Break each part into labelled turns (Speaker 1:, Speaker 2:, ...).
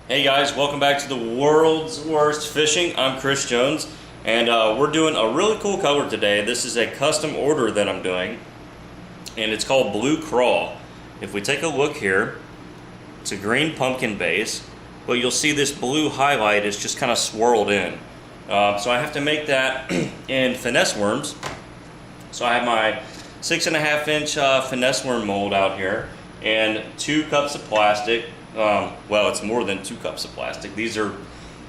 Speaker 1: Hey guys, welcome back to the world's worst fishing. I'm Chris Jones, and we're doing a really cool color today. This is a custom order that I'm doing, and it's called Blue CRAW. If we take a look here, it's a green pumpkin base, but you'll see this blue highlight is just kind of swirled in. So I have to make that in finesse worms. So I have my 6.5 inch finesse worm mold out here, and 2 cups of plastic. Well, it's more than 2 cups of plastic. These are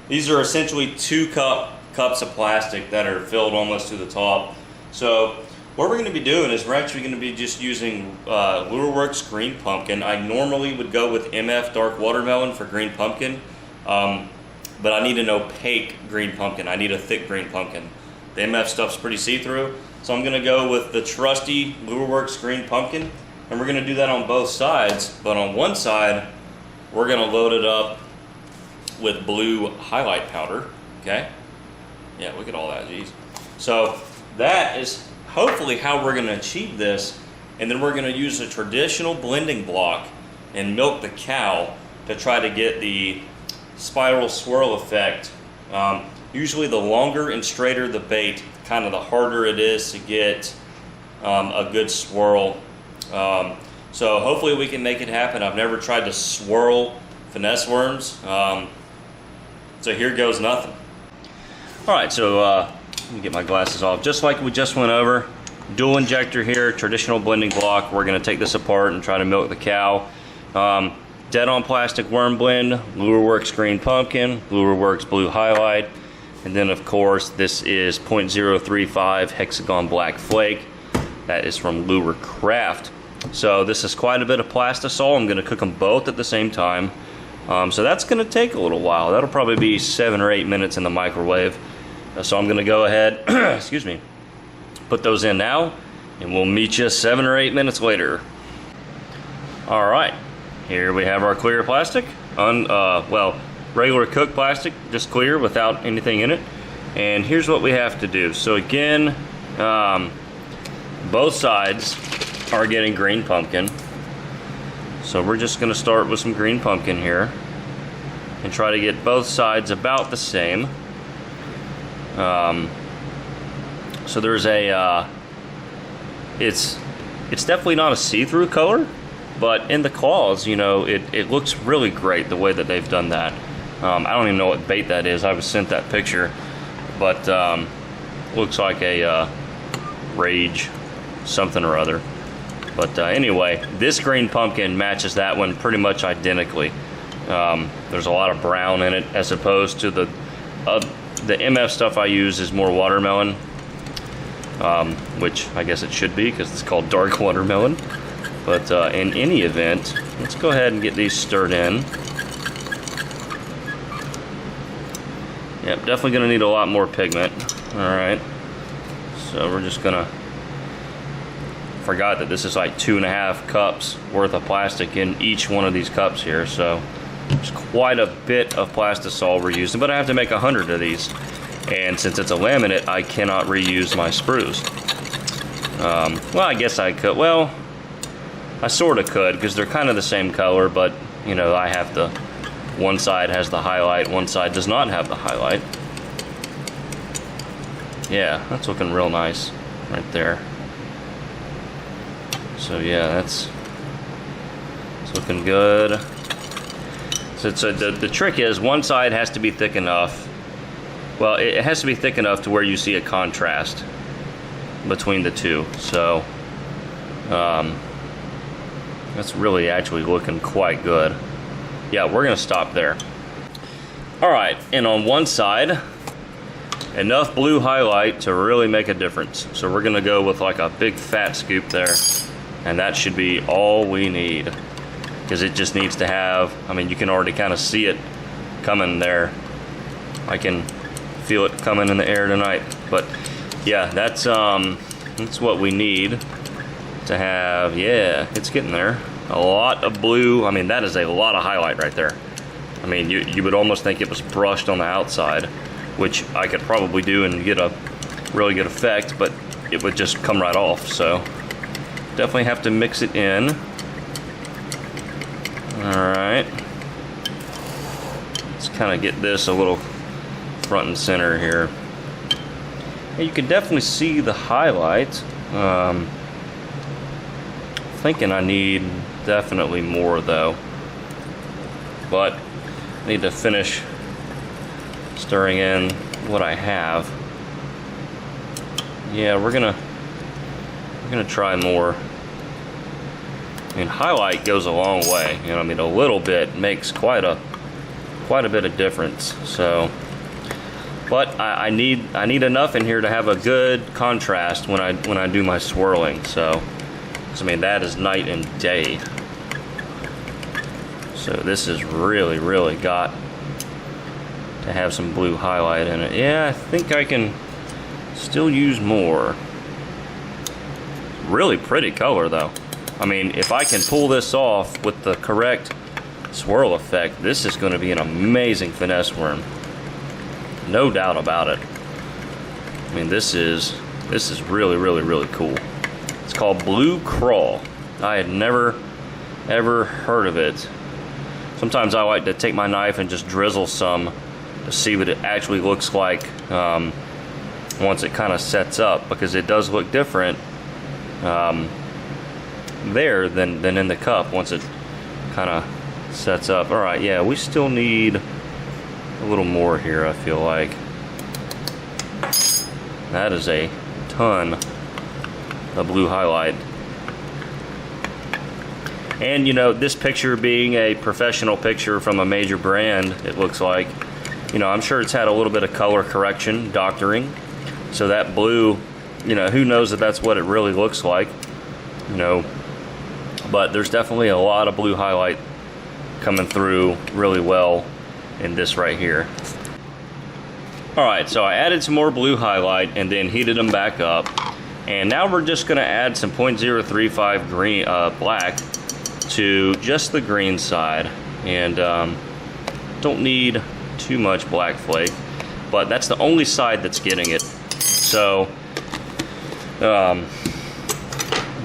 Speaker 1: essentially 2 cups of plastic that are filled almost to the top. So what we're going to be doing is we're actually going to be just using Lureworks green pumpkin. I normally would go with MF dark watermelon for green pumpkin, but I need an opaque green pumpkin. I need a thick green pumpkin. The MF stuff's pretty see-through, so I'm going to go with the trusty Lureworks green pumpkin, and we're going to do that on both sides. But on one side, we're going to load it up with blue highlight powder, okay? Yeah, look at all that, geez. So that is hopefully how we're going to achieve this, and then we're going to use a traditional blending block and milk the cow to try to get the spiral swirl effect. Usually the longer and straighter the bait, kind of the harder it is to get a good swirl. So hopefully we can make it happen. I've never tried to swirl finesse worms, so here goes nothing. All right, so let me get my glasses off. Just like we just went over, dual injector here, traditional blending block. We're gonna take this apart and try to milk the cow. Dead on plastic worm blend, Lureworks green pumpkin, Lureworks blue highlight, and then of course this is 0.035 hexagon black flake. That is from Lure Craft. So this is quite a bit of plastisol. I'm going to cook them both at the same time. So that's going to take a little while. That'll probably be 7 or 8 minutes in the microwave. So I'm going to go ahead, excuse me, put those in now, and we'll meet you 7 or 8 minutes later. All right, here we have our clear plastic. Well, regular cooked plastic, just clear without anything in it. And here's what we have to do. So again, both sides are getting green pumpkin, so we're just going to start with some green pumpkin here and try to get both sides about the same. So there's a it's definitely not a see-through color, but in the claws, you know, it looks really great the way that they've done that. I don't even know what bait that is. I was sent that picture, but looks like a rage something or other. But anyway, this green pumpkin matches that one pretty much identically. There's a lot of brown in it, as opposed to the MF stuff I use is more watermelon, which I guess it should be because it's called dark watermelon. But in any event, let's go ahead and get these stirred in. Yep, definitely going to need a lot more pigment. All right, so we're just going to... Forgot that this is like 2.5 cups worth of plastic in each one of these cups here, so it's quite a bit of plastisol we're using, but I have to make 100 of these, and since it's a laminate, I cannot reuse my sprues. Well, I guess I could. Well, I sort of could, because they're kind of the same color, but you know, I have to, one side has the highlight, one side does not have the highlight. Yeah, that's looking real nice right there. So yeah, that's looking good. So the trick is, one side has to be thick enough. Well, it has to be thick enough to where you see a contrast between the two. So that's really actually looking quite good. Yeah, we're gonna stop there. All right, and on one side, enough blue highlight to really make a difference. So we're gonna go with like a big fat scoop there. And that should be all we need, because it just needs to have, I mean, you can already kind of see it coming there. I can feel it coming in the air tonight. But yeah, that's what we need to have. Yeah, it's getting there. A lot of blue. I mean, that is a lot of highlight right there. I mean, you would almost think it was brushed on the outside, which I could probably do and get a really good effect, but it would just come right off. So definitely have to mix it in. All right, let's kind of get this a little front and center here. You can definitely see the highlight. Thinking I need definitely more though, but I need to finish stirring in what I have. Yeah, we're gonna try more. I mean, highlight goes a long way. You know, I mean, a little bit makes quite a bit of difference. So, but I need enough in here to have a good contrast when I do my swirling. So I mean, that is night and day. So this has really got to have some blue highlight in it. Yeah, I think I can still use more. Really pretty color though. I mean, if I can pull this off with the correct swirl effect, this is going to be an amazing finesse worm. No doubt about it. I mean, this is really cool. It's called Blue CRAW. I had never ever heard of it. Sometimes I like to take my knife and just drizzle some to see what it actually looks like once it kind of sets up, because it does look different there than in the cup once it kind of sets up. All right, yeah, we still need a little more here, I feel like. That is a ton of blue highlight. And you know, this picture being a professional picture from a major brand, it looks like, you know, I'm sure it's had a little bit of color correction, doctoring. So that blue, you know, who knows if that's what it really looks like, you know. But there's definitely a lot of blue highlight coming through really well in this right here. All right, so I added some more blue highlight and then heated them back up. And now we're just gonna add some 0.035 green, black to just the green side. And don't need too much black flake, but that's the only side that's getting it. So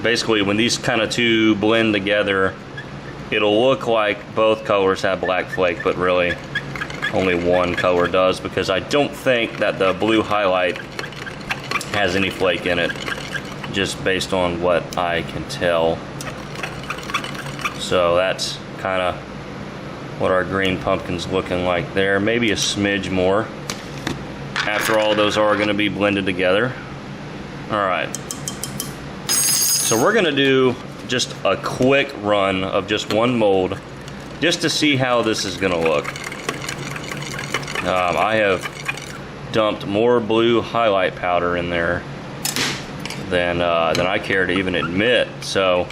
Speaker 1: basically when these kind of two blend together, it'll look like both colors have black flake, but really only one color does, because I don't think that the blue highlight has any flake in it, just based on what I can tell. So that's kind of what our green pumpkin's looking like there. Maybe a smidge more. After all, those are going to be blended together. All right. So we're going to do just a quick run of just one mold, just to see how this is going to look. I have dumped more blue highlight powder in there than I care to even admit. So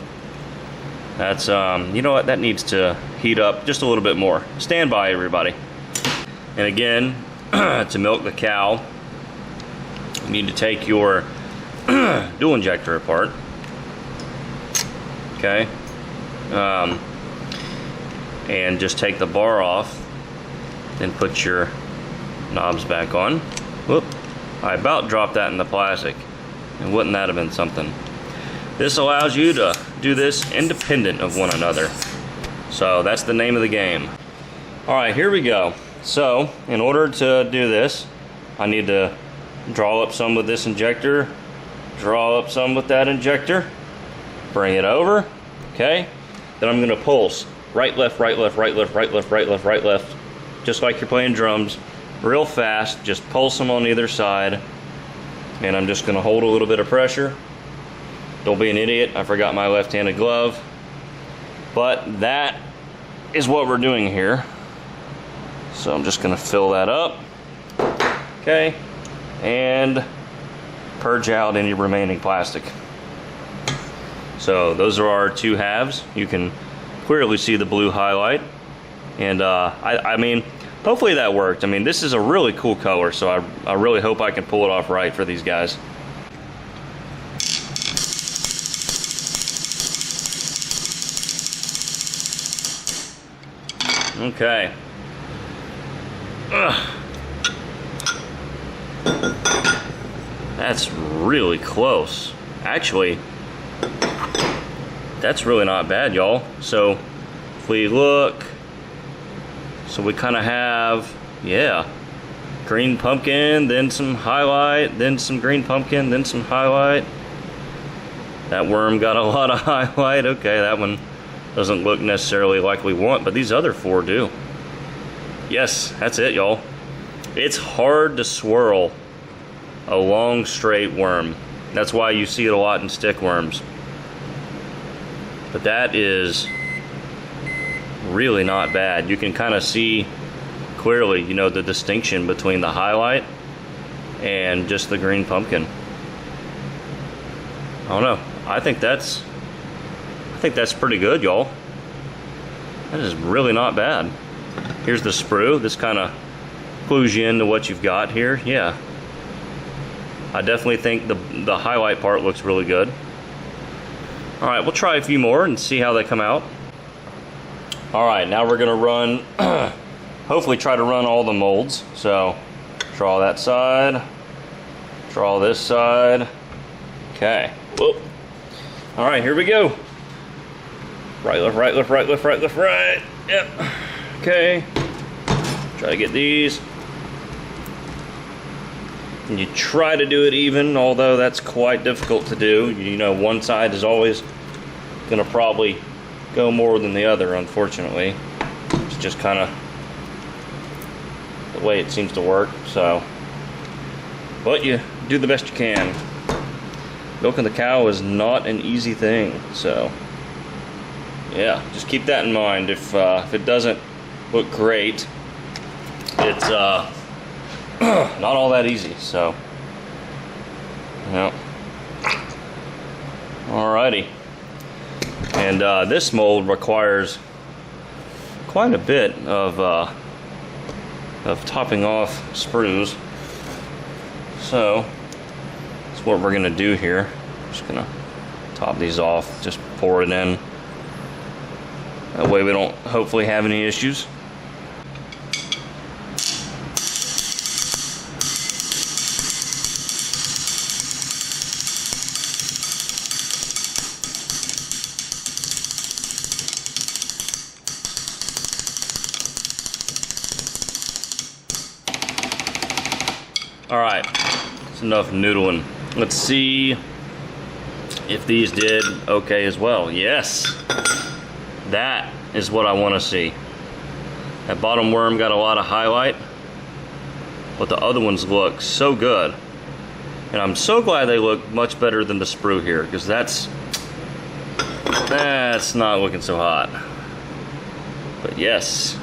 Speaker 1: that's you know what, that needs to heat up just a little bit more. Stand by, everybody. And again, to milk the cow, you need to take your dual injector apart. Okay, and just take the bar off, then put your knobs back on. Whoop, I about dropped that in the plastic, and wouldn't that have been something? This allows you to do this independent of one another. So that's the name of the game. All right, here we go. So in order to do this, I need to draw up some with this injector, draw up some with that injector, bring it over, okay? Then I'm gonna pulse right, left, right, left, right, left, right, left, right, left, right, left, just like you're playing drums, real fast. Just pulse them on either side, and I'm just gonna hold a little bit of pressure. Don't be an idiot, I forgot my left-handed glove. But that is what we're doing here. So I'm just gonna fill that up, okay, and purge out any remaining plastic. So those are our two halves. You can clearly see the blue highlight, and I mean, hopefully that worked. I mean, this is a really cool color, so I really hope I can pull it off right for these guys. Okay. Ugh. That's really close. Actually, that's really not bad, y'all. So if we look, so we kind of have, yeah, green pumpkin, then some highlight, then some green pumpkin, then some highlight. That worm got a lot of highlight. Okay, that one doesn't look necessarily like we want, but these other 4 do. Yes, that's it, y'all. It's hard to swirl a long straight worm. That's why you see it a lot in stick worms. But that is really not bad. You can kind of see clearly, you know, the distinction between the highlight and just the green pumpkin. I don't know. I think that's pretty good, y'all. That is really not bad. Here's the sprue. This kind of clues you into what you've got here. Yeah. I definitely think the highlight part looks really good. All right, we'll try a few more and see how they come out. All right, now we're gonna run, hopefully try to run all the molds. So, draw that side, draw this side. Okay, whoop. All right, here we go. Right, left, right, left, right, left, right, left, right. Yep, okay. Try to get these. And you try to do it even, although that's quite difficult to do. You know, one side is always gonna probably go more than the other, unfortunately. It's just kind of the way it seems to work, so. But you do the best you can. Milking the cow is not an easy thing, so. Yeah, just keep that in mind. If it doesn't look great, it's not all that easy, so. Yeah. Alrighty. And this mold requires quite a bit of topping off sprues. So that's what we're gonna do here. Just gonna top these off, just pour it in. That way we don't hopefully have any issues. All right, that's enough noodling. Let's see if these did okay as well. Yes, that is what I want to see. That bottom worm got a lot of highlight, but the other ones look so good. And I'm so glad they look much better than the sprue here, because that's not looking so hot. But yes.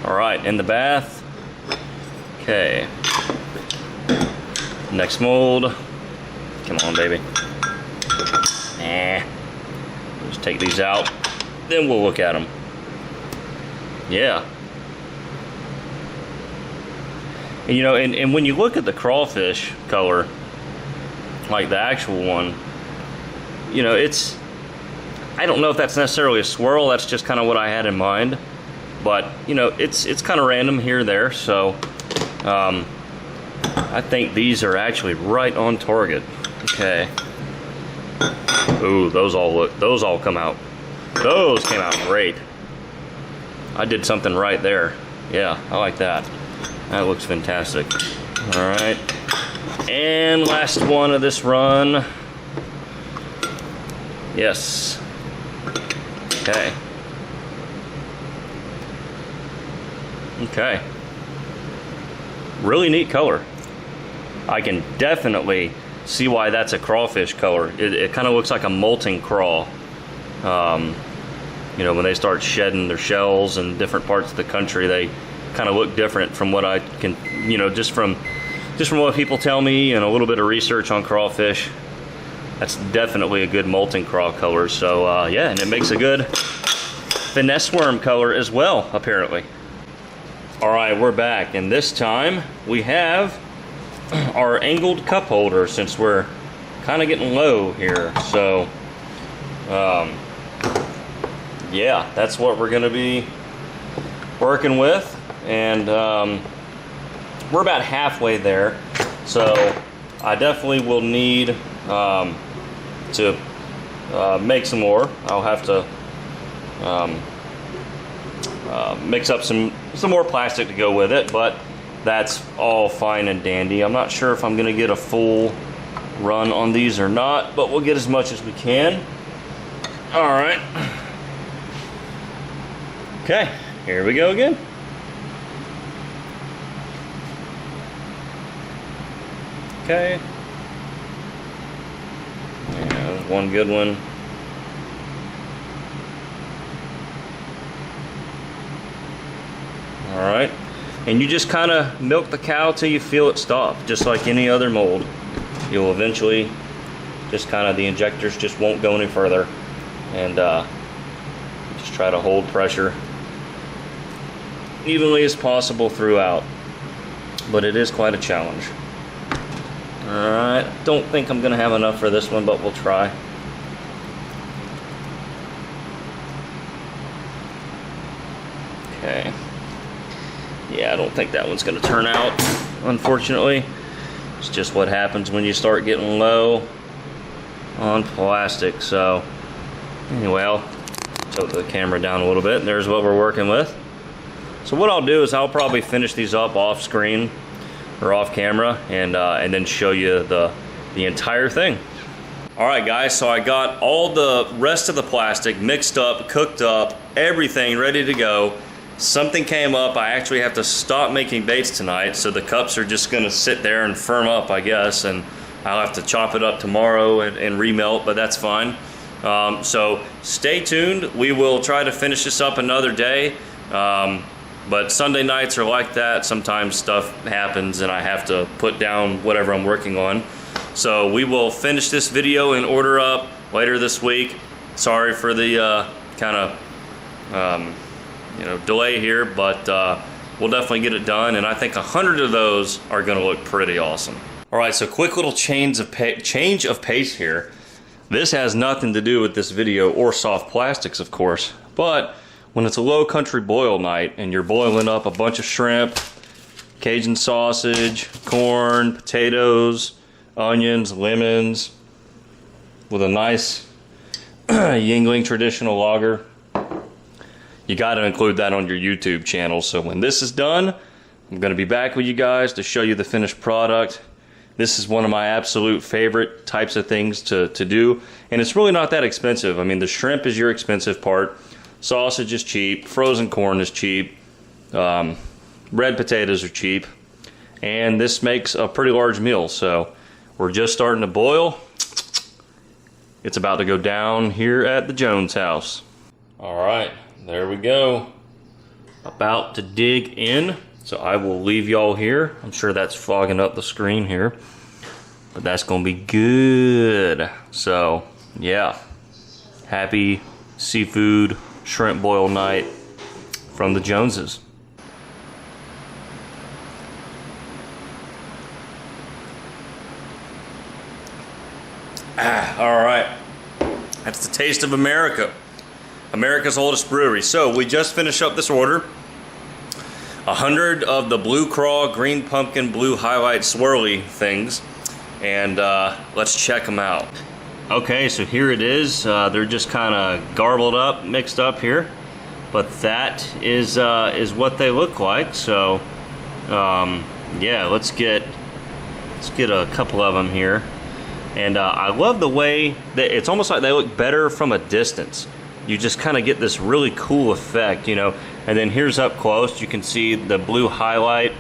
Speaker 1: All right, in the bath. Okay. Next mold. Come on, baby. Just take these out, then we'll look at them. Yeah. And, you know, and when you look at the crawfish color, like the actual one, you know, it's, I don't know if that's necessarily a swirl. That's just kind of what I had in mind. But, you know, it's kind of random here or there. So, I think these are actually right on target. Okay. Ooh, those all come out. Those came out great. I did something right there. Yeah, I like that. That looks fantastic. All right. And last one of this run. Yes. Okay. Okay. Really neat color. I can definitely see why that's a crawfish color. It kind of looks like a molting craw. You know, when they start shedding their shells in different parts of the country, they kind of look different from what I can, you know, just from what people tell me and a little bit of research on crawfish. That's definitely a good molting craw color. So yeah, and it makes a good finesse worm color as well, apparently. All right, we're back, and this time we have our angled cup holder, since we're kind of getting low here. So yeah, that's what we're gonna be working with, and we're about halfway there. So I definitely will need to make some more. I'll have to mix up some more plastic to go with it, but that's all fine and dandy. I'm not sure if I'm gonna get a full run on these or not, but we'll get as much as we can. All right. Okay, here we go again. Okay. Yeah, there's one good one. All right. And you just kind of milk the cow till you feel it stop, just like any other mold. You'll eventually just kind of, the injectors just won't go any further. And just try to hold pressure evenly as possible throughout. But it is quite a challenge. Alright, don't think I'm going to have enough for this one, but we'll try. Okay. Yeah, I don't think that one's going to turn out, unfortunately. It's just what happens when you start getting low on plastic. So, anyway, I'll tilt the camera down a little bit. There's what we're working with. So what I'll do is I'll probably finish these up off screen or off camera, and then show you the entire thing. All right, guys, so I got all the rest of the plastic mixed up, cooked up, everything ready to go. Something came up. I actually have to stop making baits tonight, so the cups are just gonna sit there and firm up, I guess, and I'll have to chop it up tomorrow and remelt, but that's fine. So stay tuned. We will try to finish this up another day. But Sunday nights are like that. Sometimes stuff happens and I have to put down whatever I'm working on. So we will finish this video and order up later this week. Sorry for the kind of delay here, but we'll definitely get it done. And I think 100 of those are going to look pretty awesome. All right, so quick little change of pace here. This has nothing to do with this video or soft plastics, of course, but when it's a low country boil night and you're boiling up a bunch of shrimp, Cajun sausage, corn, potatoes, onions, lemons, with a nice Yingling traditional lager, you got to include that on your YouTube channel. So when this is done, I'm going to be back with you guys to show you the finished product. This is one of my absolute favorite types of things to do, and it's really not that expensive. I mean, the shrimp is your expensive part. Sausage is cheap, frozen corn is cheap, red potatoes are cheap, and this makes a pretty large meal. So we're just starting to boil. It's about to go down here at the Jones house. All right, there we go. About to dig in. So I will leave y'all here. I'm sure that's fogging up the screen here, but that's gonna be good. So yeah, happy seafood shrimp boil night from the Joneses. All right, that's the taste of America. America's oldest brewery. So we just finished up this order. 100 of the blue CRAW, green pumpkin, blue highlight swirly things, and let's check them out. Okay, so here it is. They're just kind of garbled up, mixed up here, but that is what they look like. So yeah, let's get a couple of them here. And I love the way that it's almost like they look better from a distance. You just kind of get this really cool effect, you know. And then here's up close, you can see the blue highlight,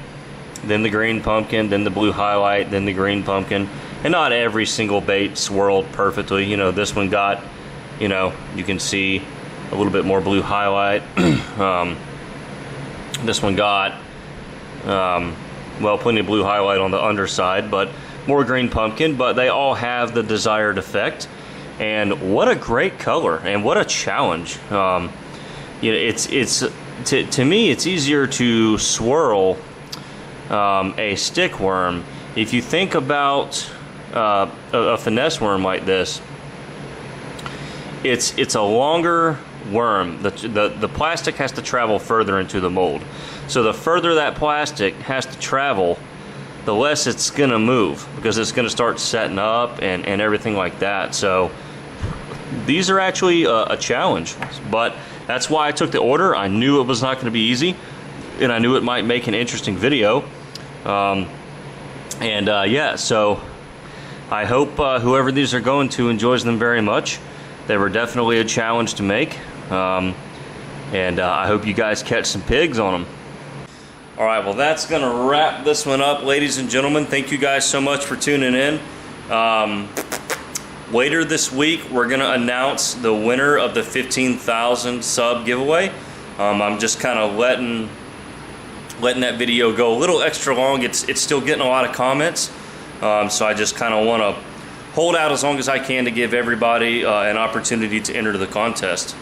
Speaker 1: then the green pumpkin, then the blue highlight, then the green pumpkin. And not every single bait swirled perfectly. You know, this one got, you know, you can see a little bit more blue highlight. This one got, well, plenty of blue highlight on the underside, but more green pumpkin, but they all have the desired effect. And what a great color, and what a challenge. You know, it's to me, it's easier to swirl a stick worm. If you think about a finesse worm like this, it's a longer worm. The plastic has to travel further into the mold. So the further that plastic has to travel, the less it's gonna move, because it's gonna start setting up and everything like that. So these are actually a challenge, but that's why I took the order. I knew it was not gonna be easy, and I knew it might make an interesting video. Yeah, so I hope whoever these are going to enjoys them very much. They were definitely a challenge to make, I hope you guys catch some pigs on them. All right, well, that's gonna wrap this one up, ladies and gentlemen. Thank you guys so much for tuning in. Later this week, we're gonna announce the winner of the 15,000 sub giveaway. I'm just kind of letting that video go a little extra long. It's still getting a lot of comments, so I just kind of want to hold out as long as I can to give everybody an opportunity to enter the contest.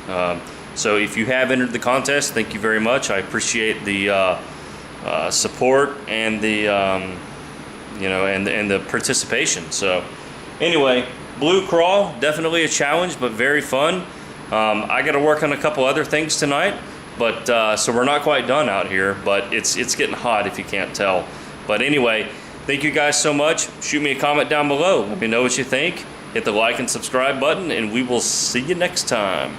Speaker 1: So if you have entered the contest, thank you very much. I appreciate the support and the and the participation. So anyway, blue crawl, definitely a challenge, but very fun. I got to work on a couple other things tonight. But so we're not quite done out here, but it's getting hot if you can't tell. But anyway, thank you guys so much. Shoot me a comment down below. Let me know what you think. Hit the like and subscribe button, and we will see you next time.